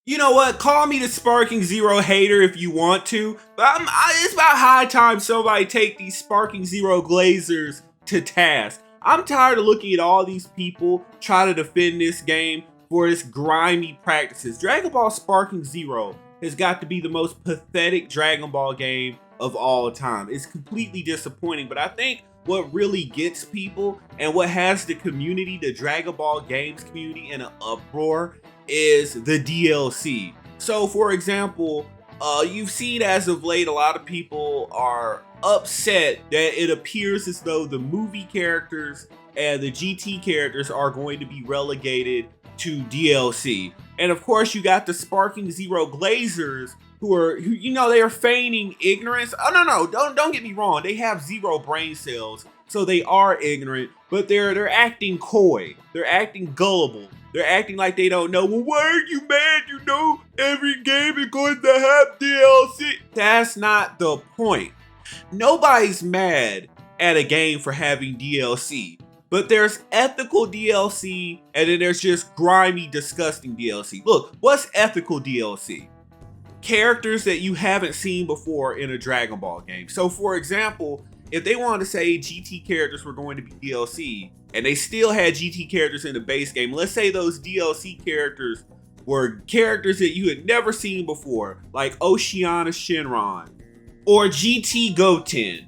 You know what? Call me the Sparking Zero hater if you want to, but it's about high time somebody take these Sparking Zero Glazers to task. I'm tired of looking at all these people try to defend this game for its grimy practices. Dragon Ball Sparking Zero has got to be the most pathetic Dragon Ball game of all time. It's completely disappointing, but I think what really gets people and what has the community, the Dragon Ball games community, in an uproar is the DLC. So, for example, you've seen as of late, a lot of people are upset that it appears as though the movie characters and the GT characters are going to be relegated to DLC. And of course, you got the Sparking Zero Glazers who they are feigning ignorance. Oh no, don't get me wrong. They have zero brain cells, so they are ignorant, but they're acting coy. They're acting gullible. They're acting like they don't know. Well, why are you mad? You know every game is going to have DLC. That's not the point. Nobody's mad at a game for having DLC. But there's ethical DLC, and then there's just grimy, disgusting DLC. Look, what's ethical DLC? Characters that you haven't seen before in a Dragon Ball game. So, for example, if they wanted to say GT characters were going to be DLC, and they still had GT characters in the base game, let's say those DLC characters were characters that you had never seen before, like Oceana Shenron, or GT Goten,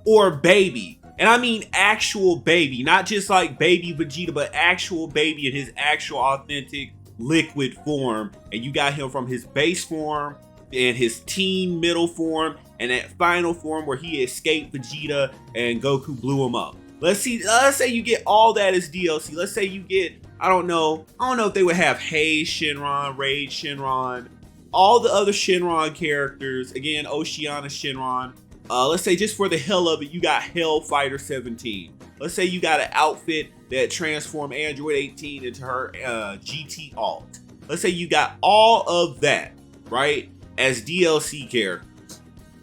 or Baby. And I mean actual Baby, not just like Baby Vegeta, but actual Baby in his actual authentic liquid form. And you got him from his base form, and his teen middle form, and that final form where he escaped Vegeta and Goku blew him up. Let's say you get all that as DLC. Let's say you get, I don't know if they would have Haze Shenron, Rage Shenron, all the other Shenron characters, again, Oceana Shenron. Let's say just for the hell of it, you got Hellfighter 17. Let's say you got an outfit that transformed Android 18 into her GT alt. Let's say you got all of that, right, as DLC characters.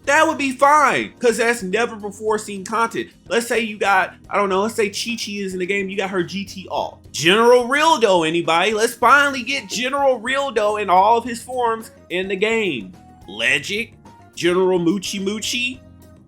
That would be fine, because that's never before seen content. Let's say you got, let's say Chi-Chi is in the game, you got her GT alt. General Rildo, anybody? Let's finally get General Rildo in all of his forms in the game. Legic, General Muchi Muchi.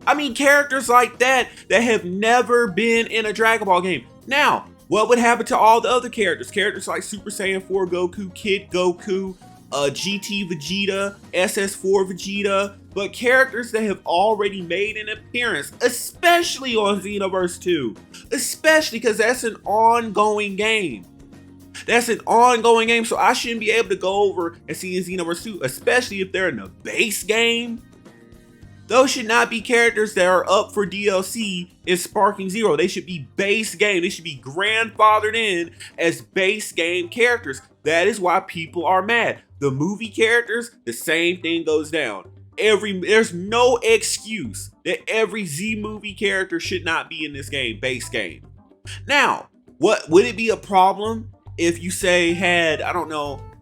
I mean, characters like that have never been in a Dragon Ball game. Now, what would happen to all the other characters? Characters like Super Saiyan 4 Goku, Kid Goku, GT Vegeta, SS4 Vegeta, but characters that have already made an appearance, especially on Xenoverse 2. Especially because that's an ongoing game. That's an ongoing game, so I shouldn't be able to go over and see in Xenoverse 2, especially if they're in the base game. Those should not be characters that are up for DLC in Sparking Zero. They should be base game. They should be grandfathered in as base game characters. That is why people are mad. The movie characters, the same thing goes down. There's no excuse that every Z movie character should not be in this game, base game. Now, what would it be a problem if you say had,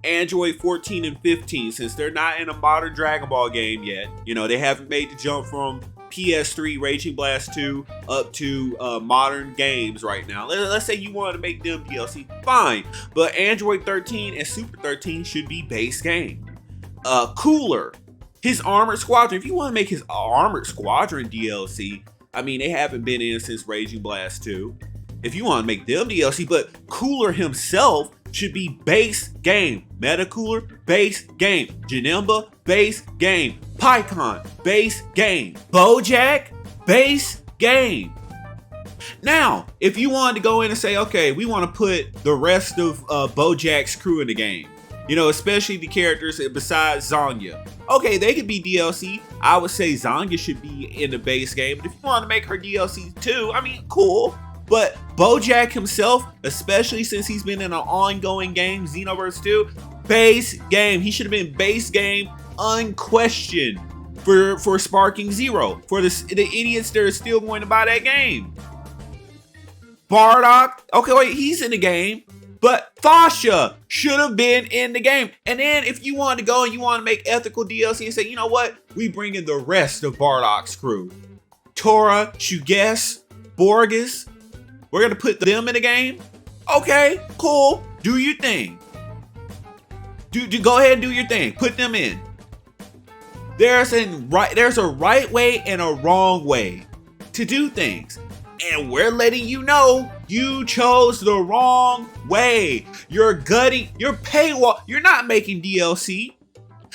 Android 14 and 15, since they're not in a modern Dragon Ball game yet. They haven't made the jump from PS3 Raging Blast 2 up to modern games right now. Let's say you wanted to make them DLC, fine. But Android 13 and Super 13 should be base game. Cooler, his Armored Squadron. If you want to make his Armored Squadron DLC, they haven't been in since Raging Blast 2. If you want to make them DLC, but Cooler himself should be base game. Metacooler, base game. Janemba, base game. Pycon, base game. Bojack, base game. Now, if you wanted to go in and say, okay, we want to put the rest of Bojack's crew in the game, especially the characters besides Zanya. Okay, they could be DLC. I would say Zanya should be in the base game. But if you want to make her DLC too, cool. But Bojack himself, especially since he's been in an ongoing game, Xenoverse 2, base game. He should have been base game unquestioned for Sparking Zero. For the idiots that are still going to buy that game. Bardock, okay, wait, he's in the game. But Thasha should have been in the game. And then if you want to go and you want to make ethical DLC and say, you know what? We bring in the rest of Bardock's crew. Tora, Shuges, Borges. We're going to put them in the game? Okay, cool. Do your thing. Go ahead and do your thing. Put them in. There's a right way and a wrong way to do things. And we're letting you know you chose the wrong way. You're gutting your paywall. You're not making DLC.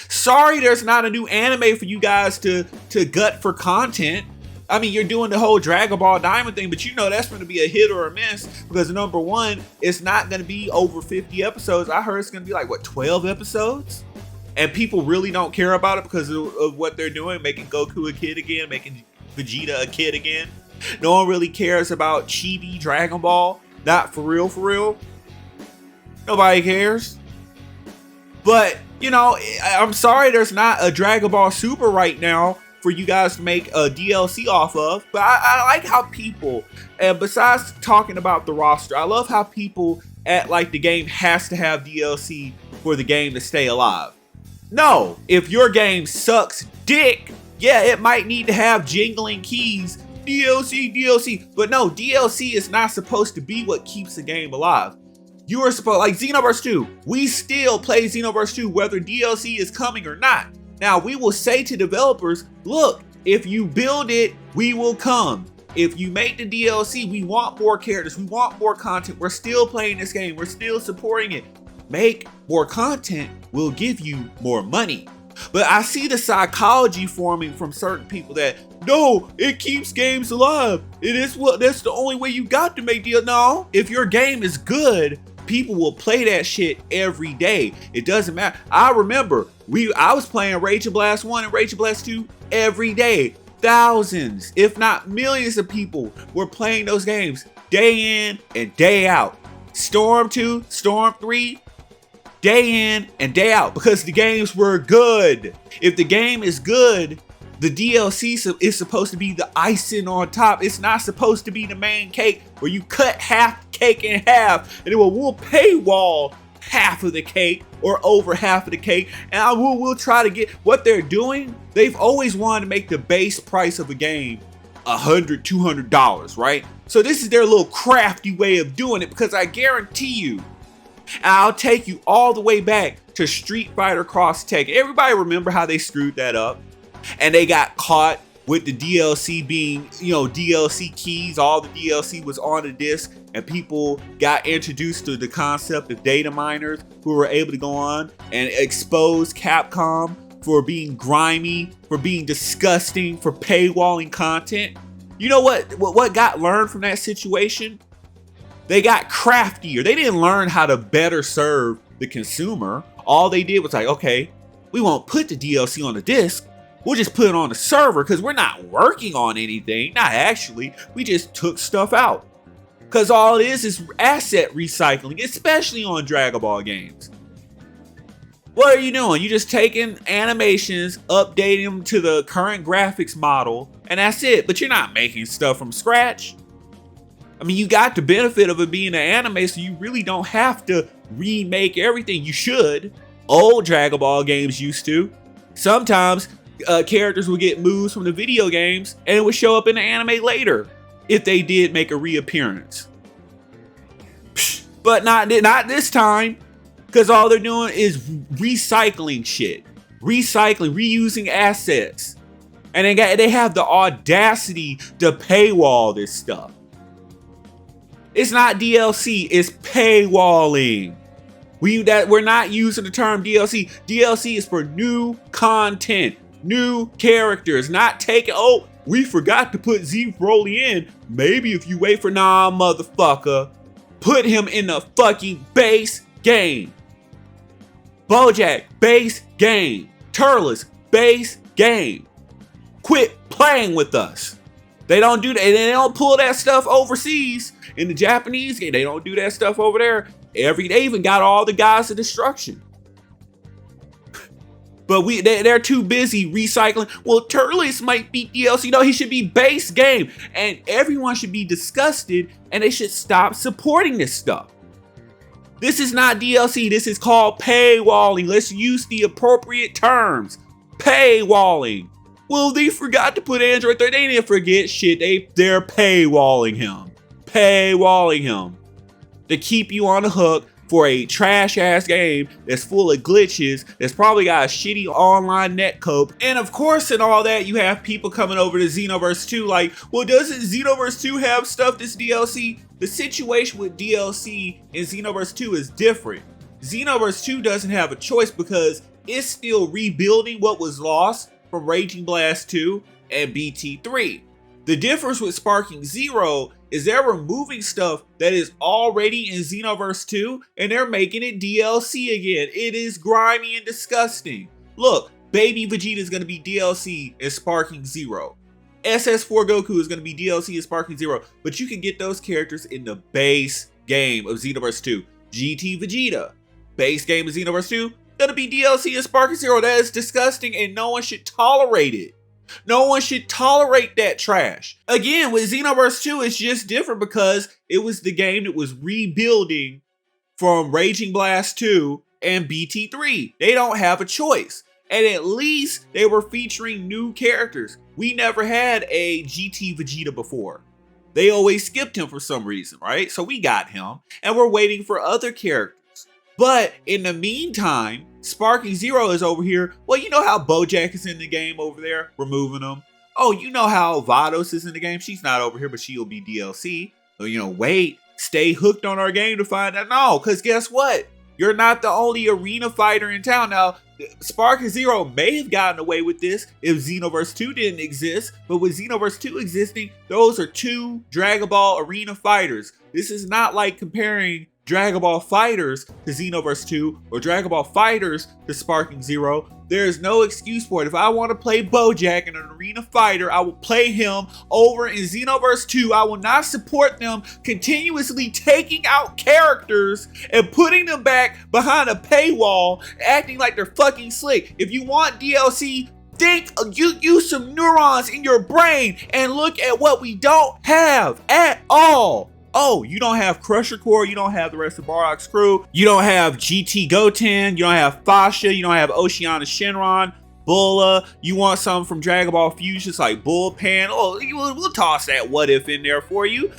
Sorry, there's not a new anime for you guys to gut for content. I mean, you're doing the whole Dragon Ball Diamond thing, but you know that's going to be a hit or a miss because number one, it's not going to be over 50 episodes. I heard it's going to be like, what, 12 episodes? And people really don't care about it because of what they're doing, making Goku a kid again, making Vegeta a kid again. No one really cares about chibi Dragon Ball. Not for real, for real. Nobody cares. But, you know, I'm sorry there's not a Dragon Ball Super right now for you guys to make a DLC off of. But I like how people, and besides talking about the roster, I love how people act like the game has to have DLC for the game to stay alive. No, if your game sucks dick, yeah, it might need to have jingling keys, DLC, but no, DLC is not supposed to be what keeps the game alive. You are supposed, like Xenoverse 2, we still play Xenoverse 2 whether DLC is coming or not. Now, we will say to developers, look, if you build it, we will come. If you make the DLC, we want more characters, we want more content, we're still playing this game, we're still supporting it. Make more content, we'll give you more money. But I see the psychology forming from certain people that, no, it keeps games alive. That's the only way you got to make deals. No, if your game is good, people will play that shit every day. It doesn't matter. I remember I was playing Rage of Blast 1 and Rage of Blast 2 every day. Thousands, if not millions of people were playing those games day in and day out. Storm 2, Storm 3, day in and day out because the games were good. If the game is good, the DLC is supposed to be the icing on top. It's not supposed to be the main cake where you cut half the cake in half and then we'll paywall half of the cake or over half of the cake, and we'll try to get what they're doing. They've always wanted to make the base price of a game $100, $200, right? So this is their little crafty way of doing it because I guarantee you, and I'll take you all the way back to Street Fighter Cross Tekken. Everybody remember how they screwed that up? And they got caught with the DLC being, DLC keys. All the DLC was on the disc, and people got introduced to the concept of data miners who were able to go on and expose Capcom for being grimy, for being disgusting, for paywalling content. You know what got learned from that situation? They got craftier. They didn't learn how to better serve the consumer. All they did was like, okay, we won't put the DLC on the disc. We'll just put it on the server because we're not working on anything. Not actually. We just took stuff out. Because all it is asset recycling, especially on Dragon Ball games. What are you doing? You're just taking animations, updating them to the current graphics model, and that's it. But you're not making stuff from scratch. I mean, you got the benefit of it being an anime, so you really don't have to remake everything. You should. Old Dragon Ball games used to. Sometimes characters would get moves from the video games, and it would show up in the anime later if they did make a reappearance. But not this time, because all they're doing is recycling shit, reusing assets, and they have the audacity to paywall this stuff. It's not DLC, it's paywalling. We're not using the term DLC. DLC is for new content, new characters, not taking, oh, we forgot to put Z Broly in. Maybe if you wait for, nah, motherfucker, put him in the fucking base game. Bojack, base game. Turles, base game. Quit playing with us. They don't do that. They don't pull that stuff overseas. In the Japanese game, they don't do that stuff over there. They even got all the Gods of Destruction. But they're too busy recycling. Well, Turles might be DLC. No, he should be base game. And everyone should be disgusted and they should stop supporting this stuff. This is not DLC. This is called paywalling. Let's use the appropriate terms. Paywalling. Well, they forgot to put Android 13. They didn't forget shit. They're paywalling him. Paywalling him. To keep you on the hook for a trash ass game that's full of glitches, that's probably got a shitty online netcode. And of course, in all that, you have people coming over to Xenoverse 2 like, well, doesn't Xenoverse 2 have stuff that's DLC? The situation with DLC in Xenoverse 2 is different. Xenoverse 2 doesn't have a choice because it's still rebuilding what was lost from Raging Blast 2 and BT3. The difference with Sparking Zero is they're removing stuff that is already in Xenoverse 2 and they're making it DLC again. It is grimy and disgusting. Look, Baby Vegeta is going to be DLC in Sparking Zero. SS4 Goku is going to be DLC in Sparking Zero, but you can get those characters in the base game of Xenoverse 2. GT Vegeta, base game of Xenoverse 2, gonna be DLC in Sparking Zero. That is disgusting and no one should tolerate it. No one should tolerate that trash. Again, with Xenoverse 2, it's just different because it was the game that was rebuilding from Raging Blast 2 and BT3. They don't have a choice. And at least they were featuring new characters. We never had a GT Vegeta before. They always skipped him for some reason, right? So we got him and we're waiting for other characters. But in the meantime, Sparking Zero is over here. Well, you know how Bojack is in the game over there, removing them. Oh, you know how Vados is in the game. She's not over here, but she'll be DLC. So, wait, stay hooked on our game to find out. No, because guess what? You're not the only arena fighter in town. Now, Sparking Zero may have gotten away with this if Xenoverse 2 didn't exist, but with Xenoverse 2 existing, those are two Dragon Ball arena fighters. This is not like comparing Dragon Ball Fighters to Xenoverse 2 or Dragon Ball Fighters to Sparking Zero. There is no excuse for it. If I want to play Bojack in an arena fighter, I will play him over in Xenoverse 2. I will not support them continuously taking out characters and putting them back behind a paywall, acting like they're fucking slick. If you want DLC, use some neurons in your brain and look at what we don't have at all. Oh, you don't have Crusher Core, you don't have the rest of Bardock's crew, you don't have GT Goten, you don't have Fasha, you don't have Oceana Shenron, Bulla, you want something from Dragon Ball Fusions like Bullpen. Oh, we'll toss that what if in there for you,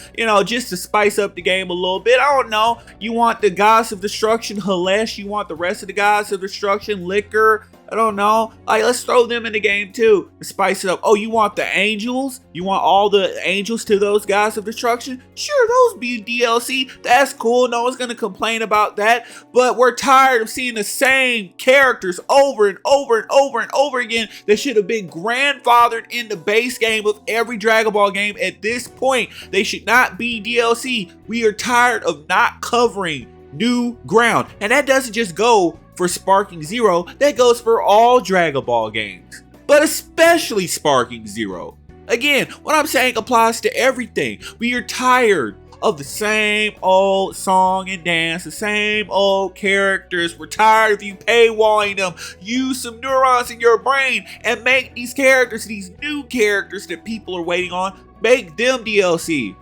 just to spice up the game a little bit. I don't know. You want the Gods of Destruction, Halesh, you want the rest of the Gods of Destruction, Liquor, I don't know. Let's throw them in the game too to spice it up. Oh, you want the angels? You want all the angels to those Gods of Destruction? Sure, those be DLC. That's cool. No one's gonna complain about that. But we're tired of seeing the same characters over and over and over and over again that should have been grandfathered in the base game of every Dragon Ball game at this point. They should not be DLC. We are tired of not covering new ground. And that doesn't just go for Sparking Zero, that goes for all Dragon Ball games, but especially Sparking Zero. Again, what I'm saying applies to everything. We are tired of the same old song and dance, the same old characters. We're tired of you paywalling them. Use some neurons in your brain and make these characters, these new characters that people are waiting on, make them DLC.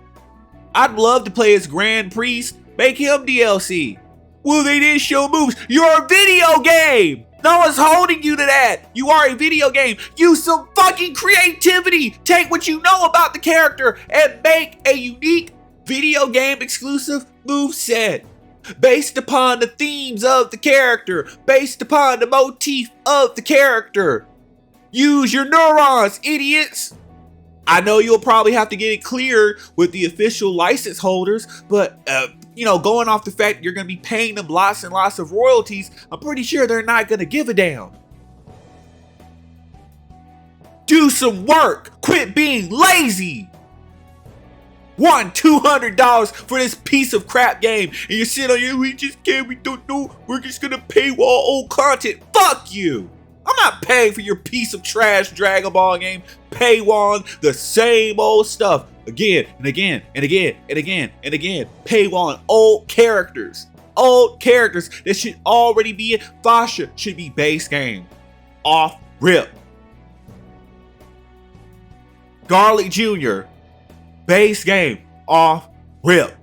I'd love to play as Grand Priest, make him DLC. Well, they didn't show moves. You're a video game. No one's holding you to that. You are a video game. Use some fucking creativity. Take what you know about the character and make a unique video game exclusive moveset based upon the themes of the character, based upon the motif of the character. Use your neurons, idiots. I know you'll probably have to get it cleared with the official license holders, but going off the fact you're going to be paying them lots and lots of royalties, I'm pretty sure they're not going to give a damn. Do some work. Quit being lazy. $200 for this piece of crap game, and you sit on here, we don't know, we're just going to paywall old content. Fuck you. I'm not paying for your piece of trash Dragon Ball game, paywalling the same old stuff again and again and again and again and again, paywalling old characters that should already be in. Fasha should be base game, off rip. Garlic Jr., base game, off rip.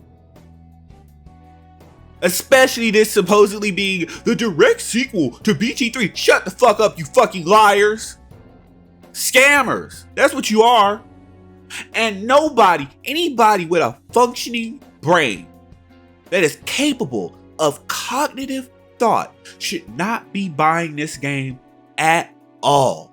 Especially this supposedly being the direct sequel to BT3. Shut the fuck up, you fucking liars. Scammers. That's what you are. And anybody with a functioning brain that is capable of cognitive thought should not be buying this game at all.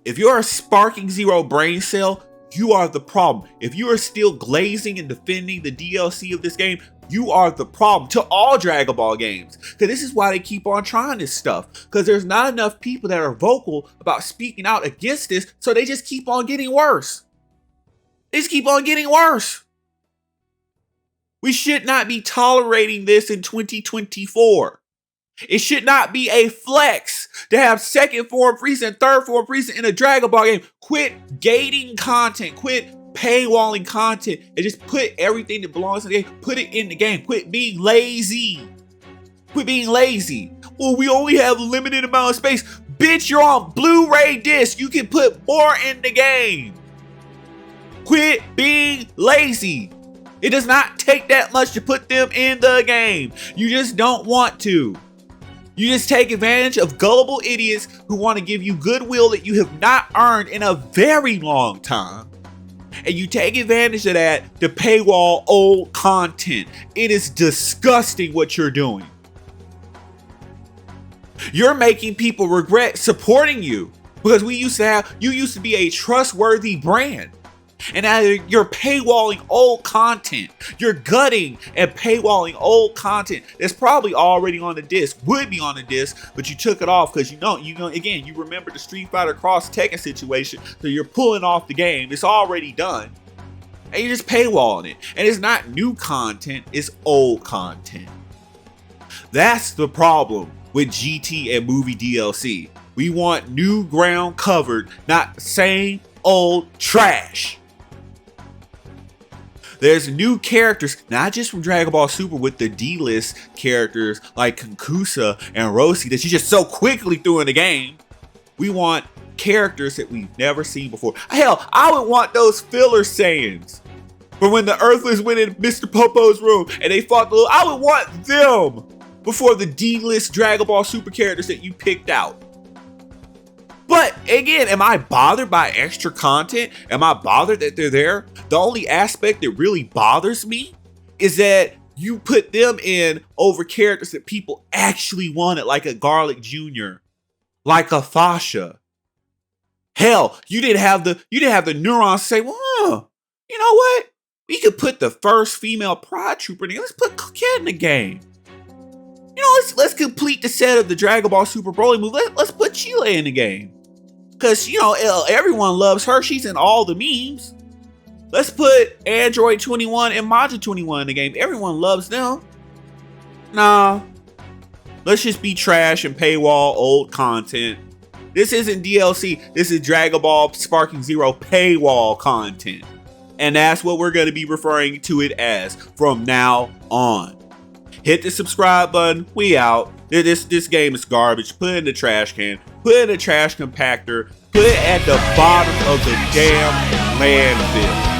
If you're a sparking zero brain cell, you are the problem. If you are still glazing and defending the DLC of this game, you are the problem to all Dragon Ball games. Because this is why they keep on trying this stuff. Because there's not enough people that are vocal about speaking out against this, so they just keep on getting worse. They just keep on getting worse. We should not be tolerating this in 2024. It should not be a flex to have second form Frieza and third form Frieza in a Dragon Ball game. Quit gating content. Quit paywalling content and just put everything that belongs in the game, put it in the game. Quit being lazy. Quit being lazy. Well, we only have a limited amount of space. Bitch, you're on Blu-ray disc. You can put more in the game. Quit being lazy. It does not take that much to put them in the game. You just don't want to. You just take advantage of gullible idiots who want to give you goodwill that you have not earned in a very long time. And you take advantage of that to paywall old content. It is disgusting what you're doing. You're making people regret supporting you because you used to be a trustworthy brand. And now you're paywalling old content. You're gutting and paywalling old content that's probably already on the disc, would be on the disc, but you took it off because again, you remember the Street Fighter Cross Tekken situation, so you're pulling off the game. It's already done. And you're just paywalling it. And it's not new content, it's old content. That's the problem with GT and movie DLC. We want new ground covered, not same old trash. There's new characters, not just from Dragon Ball Super with the D-list characters like Konkusa and Roshi that you just so quickly threw in the game. We want characters that we've never seen before. Hell, I would want those filler Saiyans from when the Earthlings went in Mr. Popo's room and they fought the little. I would want them before the D-list Dragon Ball Super characters that you picked out. But again, am I bothered by extra content? Am I bothered that they're there? The only aspect that really bothers me is that you put them in over characters that people actually wanted, like a Garlic Jr., like a Fasha. Hell, you didn't have the neurons to say, well, you know what? We could put the first female Pride Trooper in here. Let's put Coquette in the game. You know, let's complete the set of the Dragon Ball Super Broly movie. Let's put Chile in the game. Because, you know, everyone loves her. She's in all the memes. Let's put Android 21 and Majin 21 in the game. Everyone loves them. Nah. Let's just be trash and paywall old content. This isn't DLC. This is Dragon Ball Sparking Zero paywall content. And that's what we're going to be referring to it as from now on. Hit the subscribe button. We out. This game is garbage. Put it in the trash can. Put it in the trash compactor. Put it at the bottom of the damn landfill.